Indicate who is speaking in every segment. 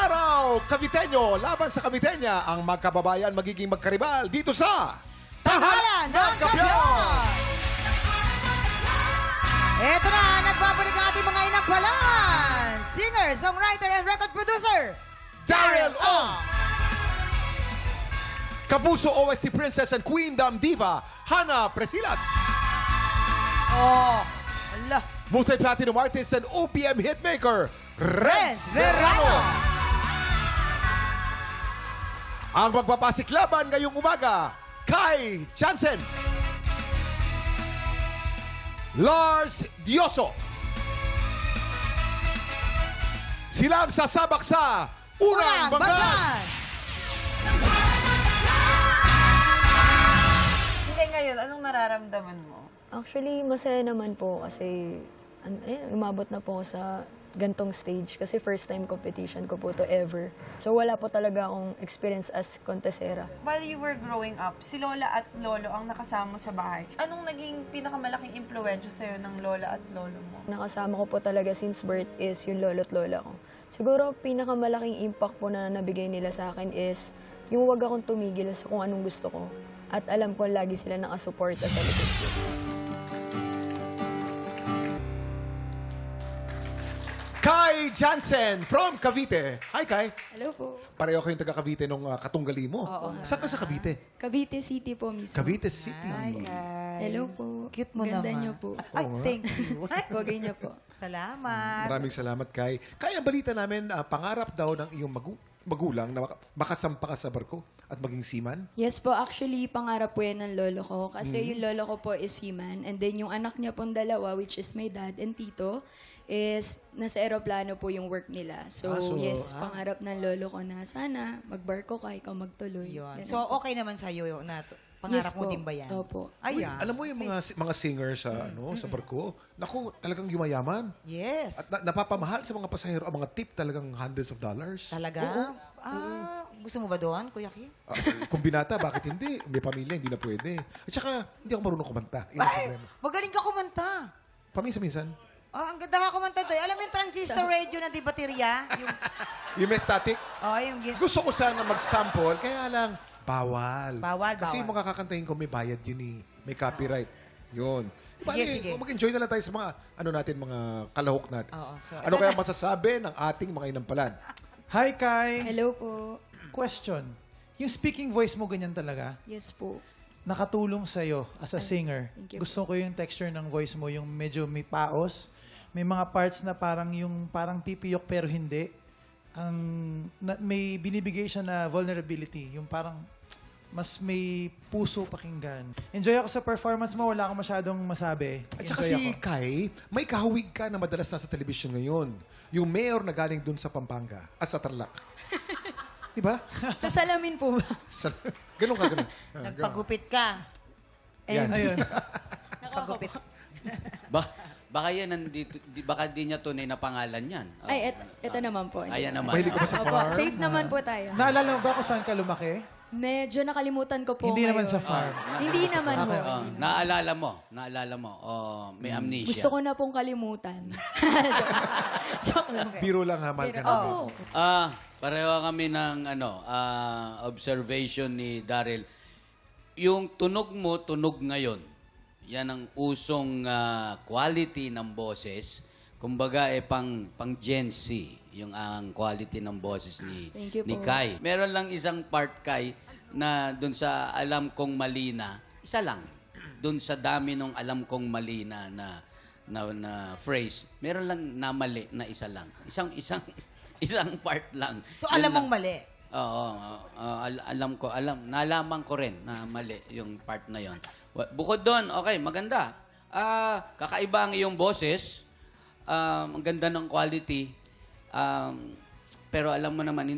Speaker 1: araw, Caviteño! Laban sa Caviteña, ang magkababayan magiging magkaribal dito sa
Speaker 2: Tanghalan ng Kampiyon! Ito na, nagbabalik ang ating mga inakwalan! Singer, songwriter, and record producer,
Speaker 1: Daryl Ong! Kapuso OST Princess and Queen Dam Diva, Hana Presilas.
Speaker 2: Oh, ala,
Speaker 1: Multi-platinum artist and OPM hitmaker, Renz
Speaker 2: Verano.
Speaker 1: Verano. Ang magpapasiklaban ngayong umaga, Kai Jansen, Lars Dioso. Sila ang sasabak sa Unang Banggan.
Speaker 3: Hindi ngayon, anong nararamdaman mo?
Speaker 4: Actually, masaya naman po kasi umabot na po ako sa gantong stage kasi first time competition ko po to ever. So wala po talaga akong experience as contesera.
Speaker 3: While you were growing up, si Lola at Lolo ang nakasama mo sa bahay. Anong naging pinakamalaking impluwensya sa'yo ng Lola at Lolo mo?
Speaker 4: Nakasama ko po talaga since birth is yung lolo at lola ko. Siguro pinakamalaking impact po na nabigay nila sa akin is yung wag akong tumigil sa kung anong gusto ko. At alam ko lagi sila nakasuporta sa likod ko.
Speaker 1: Kai Jansen from Cavite. Hi, Kai.
Speaker 5: Hello po.
Speaker 1: Pareho kayong taga Cavite nung katunggali mo. Saan ka sa Cavite?
Speaker 5: Cavite City po mismo.
Speaker 1: Cavite City.
Speaker 5: Hello po.
Speaker 2: Cute mo
Speaker 5: Ganda
Speaker 2: naman.
Speaker 5: niyo po.
Speaker 2: Ay, thank you.
Speaker 5: Pogay niyo po.
Speaker 2: Salamat.
Speaker 1: Maraming salamat, Kai. Kai, ang balita namin, pangarap daw ng iyong magulang na makasampa ka sa barko at maging seaman.
Speaker 5: Yes po, actually, pangarap po yan ng lolo ko. Kasi yung lolo ko po is seaman. And then yung anak niya pong dalawa, which is my dad and tito, is nasa aeroplano po yung work nila. So, pangarap ng lolo ko na sana magbarko ka, ikaw magtuloy.
Speaker 2: Yun.
Speaker 5: Ganun
Speaker 2: So,
Speaker 5: po.
Speaker 2: okay naman sa'yo na pangarap
Speaker 5: Yes
Speaker 2: mo
Speaker 5: po.
Speaker 2: din ba yan?
Speaker 5: Opo.
Speaker 2: Ayan.
Speaker 1: Alam mo yung mga singers sa sa barko, naku, talagang yumayaman.
Speaker 2: Yes.
Speaker 1: At napapamahal sa mga pasahero ang mga tip talagang hundreds of dollars.
Speaker 2: Talaga? Gusto mo ba doon, Kuya Kim?
Speaker 1: Kung binata, bakit hindi? May pamilya, hindi na pwede. At saka, hindi ako marunong kumanta. Yun ang
Speaker 2: Ay,
Speaker 1: problema.
Speaker 2: magaling ka kumanta.
Speaker 1: Paminsan-minsan.
Speaker 2: Ang ganda ka kumanta doon. Alam mo yung transistor radio na di baterya? Yung,
Speaker 1: Yung may static. Gusto ko sana mag-sample, kaya lang, bawal.
Speaker 2: Bawal,
Speaker 1: Kasi
Speaker 2: bawal.
Speaker 1: yung mga kakantahin ko, may bayad yun eh. May copyright. Yun.
Speaker 2: Sige.
Speaker 1: Mag-enjoy na lang tayo sa mga, mga kalahok natin.
Speaker 2: Oo, so,
Speaker 1: Ano kaya masasabi ng ating mga inampalan?
Speaker 6: Hi, Kai!
Speaker 5: Hello po.
Speaker 6: Question. Yung speaking voice mo ganyan talaga,
Speaker 5: Yes po.
Speaker 6: nakatulong sa'yo as a singer.
Speaker 5: thank you.
Speaker 6: Gusto ko yung texture ng voice mo, yung medyo may paos. May mga parts na parang pipiyok pero hindi. May binibigay siya na vulnerability. Yung parang mas may puso pakinggan. Enjoy ako sa performance mo. Wala akong masyadong masabi.
Speaker 1: At saka
Speaker 6: Enjoy
Speaker 1: si
Speaker 6: ako.
Speaker 1: Kai, may kahawig ka na madalas nasa television ngayon. Yung mayor na galing dun sa Pampanga, sa Tarlac. Di ba?
Speaker 5: Sa salamin po ba?
Speaker 1: Ganun ka, ganun.
Speaker 2: nagpagupit ka.
Speaker 1: Yan.
Speaker 6: Ayun.
Speaker 2: Nagpagupit.
Speaker 7: Baka yan, baka di niya tunay na pangalan yan. Oh.
Speaker 5: Ay, ito naman po.
Speaker 7: Ayan naman.
Speaker 1: Mahilig ka ba sa
Speaker 5: Opo,
Speaker 1: farm?
Speaker 5: safe naman po tayo.
Speaker 6: Naalala mo ba kung saan ka lumaki?
Speaker 5: Medyo nakalimutan ko po
Speaker 6: Hindi
Speaker 5: ngayon.
Speaker 6: naman sa farm.
Speaker 5: Hindi naman po.
Speaker 7: Oh, naalala mo. Oh, may amnesia.
Speaker 5: Gusto ko na pong kalimutan. Joke lang.
Speaker 1: Biro lang ha, mahal ka
Speaker 5: Pero,
Speaker 1: namin.
Speaker 5: opo.
Speaker 7: Pareho kami ng observation ni Daryl. Yung tunog mo, tunog ngayon. Yan ang usong quality ng boses. Kumbaga, pang Gen Z, yung ang quality ng boses
Speaker 5: Thank you
Speaker 7: ni
Speaker 5: po.
Speaker 7: Kai. Meron lang isang part, Kai, na dun sa alam kong mali na, isa lang. Dun sa dami ng alam kong mali na phrase, meron lang na mali na isa lang. Isang part lang.
Speaker 2: So,
Speaker 7: Yun
Speaker 2: alam
Speaker 7: lang.
Speaker 2: mong mali.
Speaker 7: Oo, nalaman ko rin na mali yung part na yon. Bukod doon, okay, maganda. Kakaiba ang iyong boses. Ang ganda ng quality. Pero alam mo naman,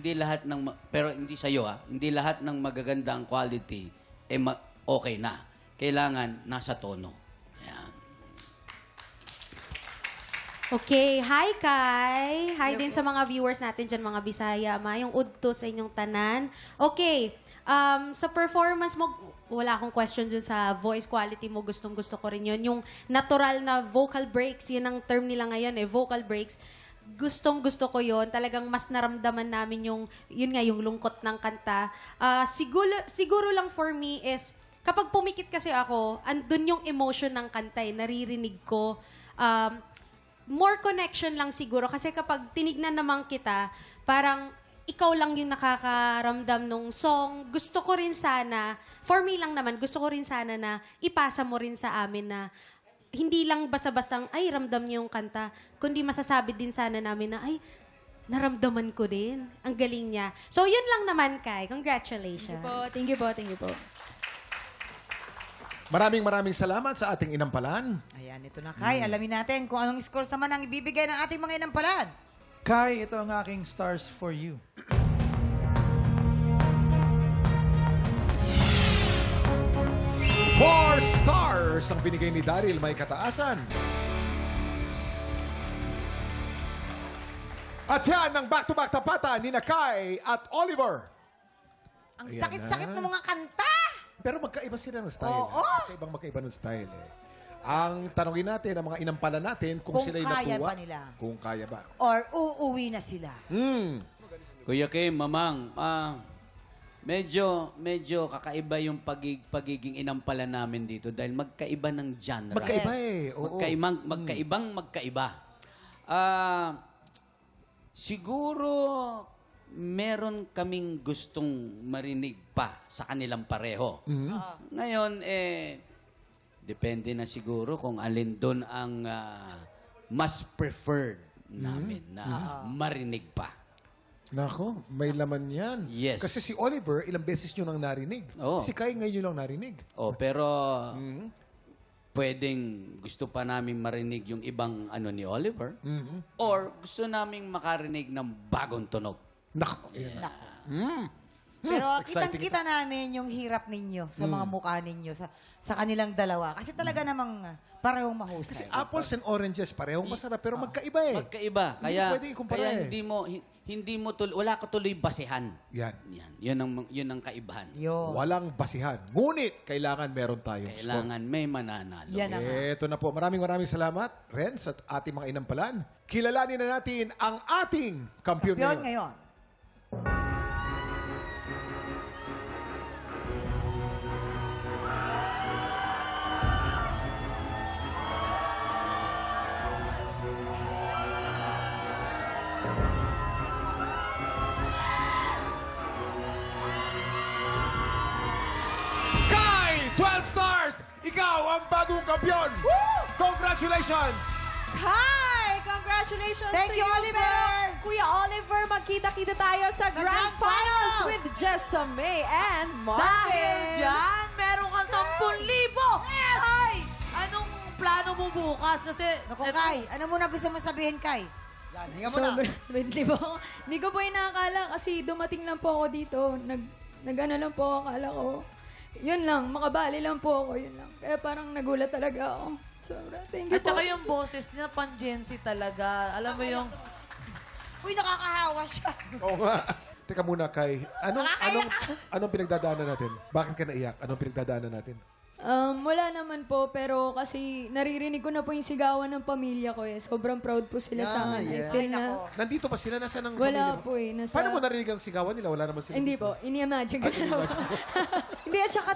Speaker 7: pero hindi sa'yo hindi lahat ng magaganda ang quality, okay na. Kailangan nasa tono. Yan.
Speaker 8: Okay, hi Kai. Hi din sa mga viewers natin dyan, mga Bisaya. Mayong udto sa inyong tanan. Okay, sa performance mo, wala akong question dun sa voice quality mo. Gustong-gusto ko rin yun. Yung natural na vocal breaks, yun ang term nila ngayon vocal breaks. gustong-gusto ko yon. Talagang mas naramdaman namin yun nga, yung lungkot ng kanta. Siguro lang for me is, kapag pumikit kasi ako, andun yung emotion ng kanta naririnig ko. More connection lang siguro. Kasi kapag tinignan naman kita, parang ikaw lang yung nakakaramdam nung song. Gusto ko rin sana, for me lang naman, gusto ko rin sana na ipasa mo rin sa amin na hindi lang basta-bastang, ay, ramdam niyo yung kanta. Kundi masasabi din sana namin na, ay, naramdaman ko din. Ang galing niya. So, yun lang naman, Kai. Congratulations.
Speaker 5: Thank you po. Thank you po.
Speaker 1: Maraming salamat sa ating inampalan.
Speaker 2: Ayan, ito na, Kai. Alamin natin kung anong scores naman ang ibibigay ng ating mga inampalan.
Speaker 6: Kai, ito ang aking stars for you.
Speaker 1: Four stars ang binigay ni Daryl, may kataasan. At yan ang back-to-back tapatan ni Kai at Oliver.
Speaker 2: Ang
Speaker 1: Ayan
Speaker 2: sakit-sakit
Speaker 1: na.
Speaker 2: ng mga kanta.
Speaker 1: Pero magkaiba sila ng style.
Speaker 2: Oo.
Speaker 1: Magkaiba ng style. Ang tanongin natin, ang mga inampalan natin, kung
Speaker 2: Kung
Speaker 1: sila'y
Speaker 2: kaya
Speaker 1: natuwa.
Speaker 2: ba nila.
Speaker 1: Kung kaya ba.
Speaker 2: Or uuwi na sila.
Speaker 7: Kuya Kim, Mamang, medyo kakaiba yung pagiging inampala namin dito dahil magkaiba ng genre.
Speaker 1: Magkaiba Oo.
Speaker 7: Magkaiba. Siguro meron kaming gustong marinig pa sa kanilang pareho. Ngayon, depende na siguro kung alin doon ang mas preferred namin na marinig pa.
Speaker 1: Nako, may laman yan.
Speaker 7: Yes.
Speaker 1: Kasi si Oliver, ilang beses nyo nang narinig.
Speaker 7: Oo.
Speaker 1: Si Kai ngayon nyo lang narinig.
Speaker 7: Pero pwedeng gusto pa namin marinig yung ibang ano ni Oliver or gusto naming makarinig ng bagong tunog.
Speaker 1: Nako.
Speaker 2: Pero
Speaker 1: Exciting
Speaker 2: kitang-kita namin yung hirap ninyo sa mga mukha ninyo, sa kanilang dalawa. Kasi talaga namang parehong mahusay.
Speaker 1: Kasi apples and oranges, parehong masarap, pero magkaiba eh.
Speaker 7: Magkaiba.
Speaker 1: Hindi
Speaker 7: Kaya,
Speaker 1: mo pwede ikumpara
Speaker 7: kaya
Speaker 1: eh.
Speaker 7: hindi mo wala ka tuloy basihan.
Speaker 1: Yan.
Speaker 7: Yun ang kaibahan.
Speaker 2: Yun.
Speaker 1: Walang basihan. Ngunit, kailangan meron tayong
Speaker 7: Kailangan may mananalo.
Speaker 2: Yan na nga.
Speaker 1: Ito na po. Maraming salamat, Renz, at ating mga inampalan. Kilalanin na natin ang ating kampiyon
Speaker 2: Yun
Speaker 1: ngayon.
Speaker 2: ngayon.
Speaker 1: Kai, 12 stars! Ikaw ang bagong kampiyon! Congratulations!
Speaker 3: Hi! Congratulations
Speaker 2: Thank
Speaker 3: to
Speaker 2: you, Oliver!
Speaker 3: Pero, Kuya Oliver, magkita-kita tayo sa Grand
Speaker 2: Grand
Speaker 3: Finals
Speaker 2: Finals!
Speaker 3: with Jessamy and Marvin.
Speaker 9: Dahil dyan, meron kang 10,000! Ay! Anong plano mo bukas? Kasi...
Speaker 2: Naku, Kai, ano muna gusto mo sabihin, Kai? Yan, hinga mo na.
Speaker 5: Hindi ko po inakala kasi dumating lang po ako dito. Nag-ano lang po, akala ko. Yun lang, makabali lang po ako, yun lang. Kaya parang nagulat talaga ako. Sobra, thank you
Speaker 9: At
Speaker 5: po.
Speaker 9: saka yung boses niya, pang-Gen-Z talaga. Alam mo yung...
Speaker 2: Uy, nakakahawa siya.
Speaker 1: Oo nga. Teka muna, Kai. Anong pinagdadaanan natin? Bakit ka naiyak? Anong pinagdadaanan natin?
Speaker 5: Wala naman po, pero kasi naririnig ko na po yung sigawan ng pamilya ko eh. Sobrang proud po sila sa akin. I feel na...
Speaker 1: Nandito pa sila? Nasa ng
Speaker 5: Wala
Speaker 1: pamilya mo?
Speaker 5: po eh. Nasa...
Speaker 1: Paano mo narinig ang sigawan nila? Wala naman sila.
Speaker 5: Hindi po, ini-imagine ko na po.
Speaker 3: Hindi, at saka,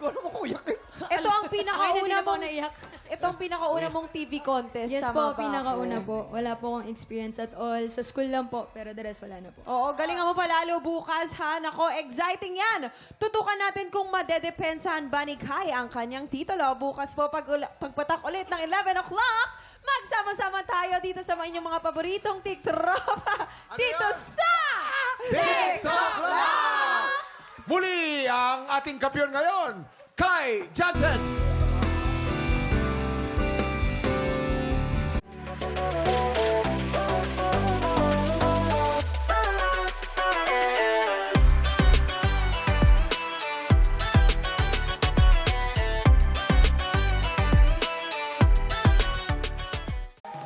Speaker 1: Kung ano mo kuyak eh.
Speaker 3: ito ang
Speaker 5: Ay,
Speaker 3: pinakauna
Speaker 5: hindi na po
Speaker 3: mong,
Speaker 5: naiyak.
Speaker 3: ito ang pinakauna mong TV contest.
Speaker 5: Yes
Speaker 3: tama
Speaker 5: po,
Speaker 3: ba
Speaker 5: pinakauna
Speaker 3: ako?
Speaker 5: po. Wala po akong experience at all. Sa school lang po, pero the rest wala na po.
Speaker 3: Oo, galingan mo pa lalo bukas, ha? Nako, exciting yan. Tutukan natin kung madedepensahan ba ni Kai ang kanyang titulo. Bukas po, pagpatak ulit ng 11 o'clock, magsama-sama tayo dito sa inyong mga paboritong tiktropa. Dito sa...
Speaker 1: TikTok Live! Muli ang ating kampiyon ngayon, Kai Johnson!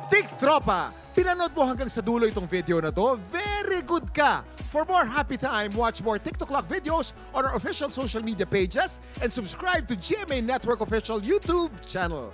Speaker 1: Tiktropa! Pinanood mo hanggang sa dulo itong video na to? Very good ka! For more happy time, watch more TikTok Clock videos on our official social media pages and subscribe to GMA Network official YouTube channel.